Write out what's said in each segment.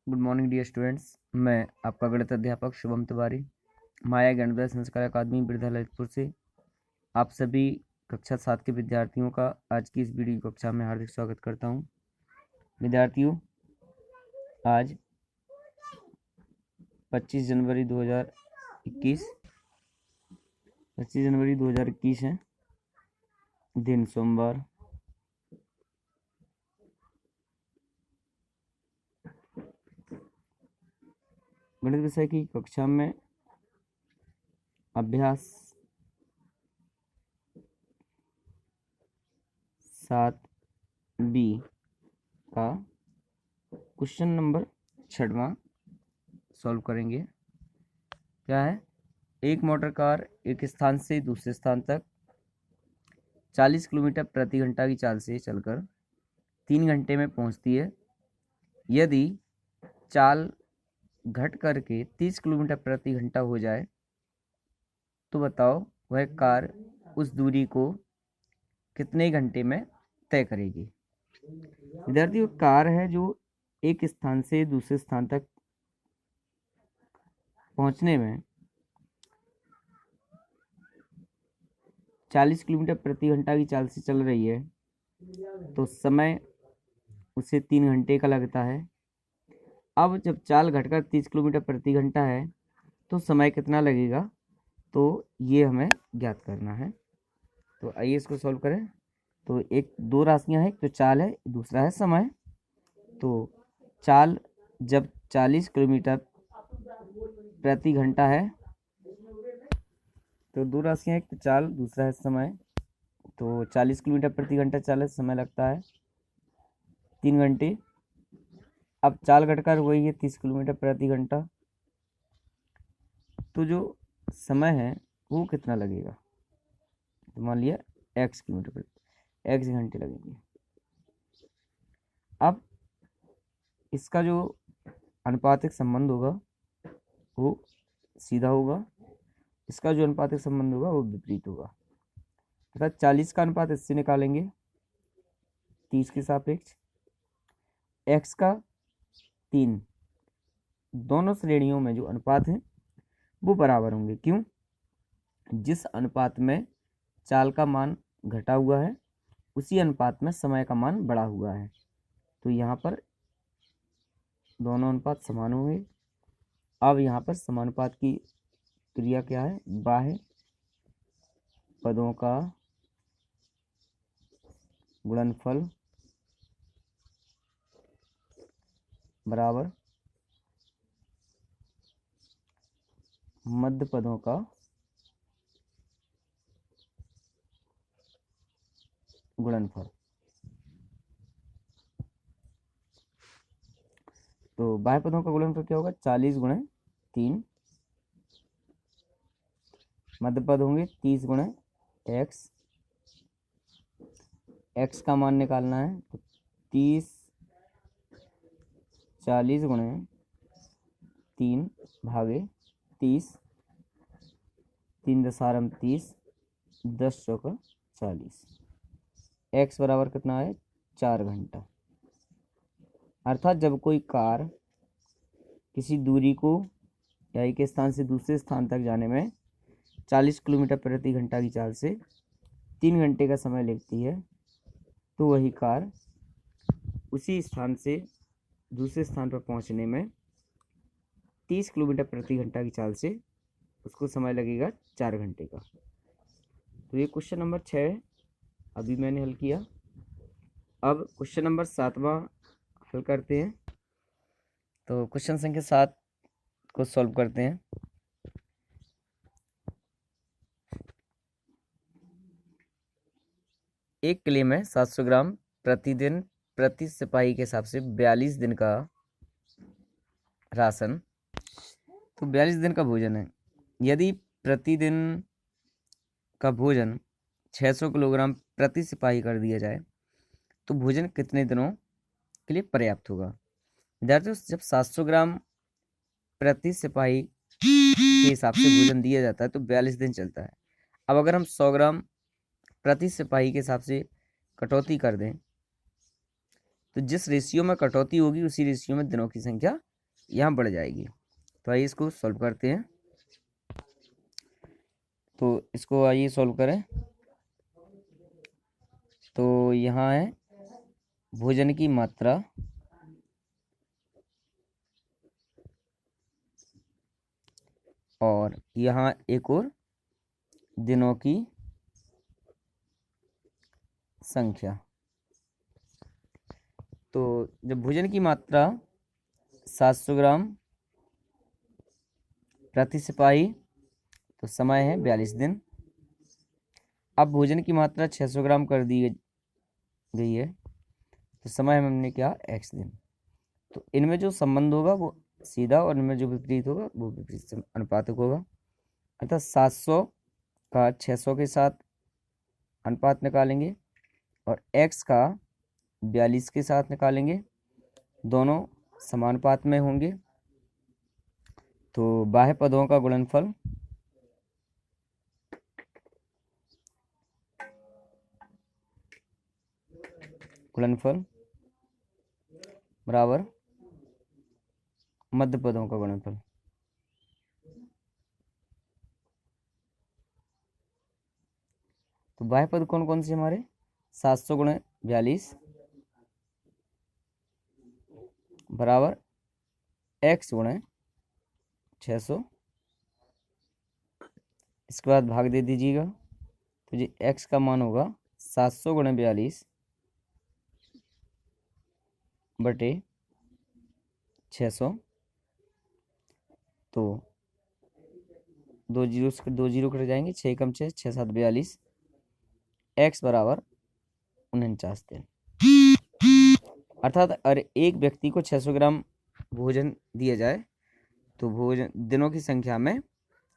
Good morning dear students. मैं आपका गणित अध्यापक शुभम तिवारी, माया ज्ञानोदय संस्कार अकादमी बिरधा ललितपुर से आप सभी कक्षा 7 के विद्यार्थियों का आज की इस वीडियो कक्षा में हार्दिक स्वागत करता हूं। विद्यार्थियों, आज 25 जनवरी 2021 है, दिन सोमवार। गणित विषय की कक्षा में अभ्यास 7B का क्वेश्चन नंबर 6वां सॉल्व करेंगे। क्या है? एक मोटर कार एक स्थान से दूसरे स्थान तक 40 किलोमीटर प्रति घंटा की चाल से चलकर 3 घंटे में पहुंचती है। यदि चाल घट करके 30 किलोमीटर प्रति घंटा हो जाए तो बताओ वह कार उस दूरी को कितने घंटे में तय करेगी। विद्यार्थियों, कार है जो एक स्थान से दूसरे स्थान तक पहुंचने में 40 किलोमीटर प्रति घंटा की चाल से चल रही है, तो समय उसे 3 घंटे का लगता है। अब जब चाल घटकर 30 किलोमीटर प्रति घंटा है तो समय कितना लगेगा, तो ये हमें ज्ञात करना है। तो आइए इसको सॉल्व करें। तो दो राशियां हैं, एक तो चाल है, दूसरा है समय। तो चाल जब 40 किलोमीटर प्रति घंटा है तो दो राशियां, एक तो चाल, दूसरा है समय। तो 40 किलोमीटर प्रति घंटा चाल है, समय लगता है 3 घंटे। अब चाल घटकर वही है 30 किलोमीटर प्रति घंटा, तो जो समय है वो कितना लगेगा, तो मान लिया x घंटे लगेंगे। अब इसका जो अनुपातिक संबंध होगा वो सीधा होगा, इसका जो अनुपातिक संबंध होगा वो विपरीत होगा। अर्थात 40 का अनुपात इससे निकालेंगे 30 के सापेक्ष, x का 3, दोनों श्रेणियों में जो अनुपात हैं वो बराबर होंगे। क्यों? जिस अनुपात में चाल का मान घटा हुआ है उसी अनुपात में समय का मान बढ़ा हुआ है, तो यहाँ पर दोनों अनुपात समान होंगे। अब यहाँ पर समानुपात की क्रिया क्या है? बाह्य पदों का गुणनफल बराबर मध्य पदों का गुणनफल। तो बाह्य पदों का गुणनफल क्या होगा? 40 गुणे 3, मध्य पद होंगे 30 गुणे x। x का मान निकालना है तो 40 गुणे 3 भागे 30, 3 दशारम 30, 10 चौका 40। x बराबर कितना है? 4 घंटा। अर्थात जब कोई कार किसी दूरी को या एक स्थान से दूसरे स्थान तक जाने में 40 किलोमीटर प्रति घंटा की चाल से 3 घंटे का समय लेती है, तो वही कार उसी स्थान से दूसरे स्थान पर पहुंचने में 30 किलोमीटर प्रति घंटा की चाल से उसको समय लगेगा 4 घंटे का। तो ये क्वेश्चन नंबर 6 अभी मैंने हल किया। अब क्वेश्चन नंबर 7वां हल करते हैं। तो क्वेश्चन संख्या 7 को सॉल्व करते हैं। एक किले में 700 ग्राम प्रतिदिन प्रति सिपाही के हिसाब से 42 दिन का राशन, तो 42 दिन का भोजन है। यदि प्रतिदिन का भोजन 600 किलोग्राम प्रति सिपाही कर दिया जाए तो भोजन कितने दिनों के लिए पर्याप्त होगा। विद्यार्थियों, जब 700 ग्राम प्रति सिपाही के हिसाब से भोजन दिया जाता है तो 42 दिन चलता है। अब अगर हम 100 ग्राम प्रति सिपाही के हिसाब से कटौती कर दें तो जिस रेशियो में कटौती होगी उसी रेशियो में दिनों की संख्या यहाँ बढ़ जाएगी। तो आइए इसको सॉल्व करते हैं। तो इसको आइए सॉल्व करें। तो यहाँ है भोजन की मात्रा और यहाँ एक और दिनों की संख्या। तो जब भोजन की मात्रा 700 ग्राम प्रति सिपाही, तो समय है 42 दिन। अब भोजन की मात्रा 600 ग्राम कर दी गई है, तो समय हमने क्या, x दिन। तो इनमें जो संबंध होगा वो सीधा और इनमें जो विपरीत होगा वो विपरीत अनुपातिक होगा। अर्थात 700 का 600 के साथ अनुपात निकालेंगे और x का 42 के साथ निकालेंगे, दोनों समानुपात में होंगे। तो बाह्य पदों का गुणनफल बराबर मध्य पदों का गुणनफल। तो बाह्य पद कौन कौन से हमारे, 700 गुणे 42 बराबर x गुणे 600। इसके बाद भाग दे दीजिएगा, तो जी x का मान होगा 700 गुणे 42 बटे 600। तो 2 जीरो कट जाएंगे, 6 कम 6, 6 7 42, x बराबर 49 दिन। अर्थात अगर एक व्यक्ति को 600 ग्राम भोजन दिया जाए तो भोजन दिनों की संख्या में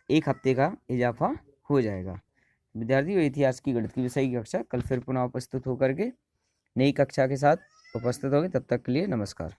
एक हफ्ते का इजाफा हो जाएगा। विद्यार्थियों, ये थी आज की गणित की विषय की कक्षा। कल फिर पुनः उपस्थित होकर के नई कक्षा के साथ उपस्थित होंगे। तब तक के लिए नमस्कार।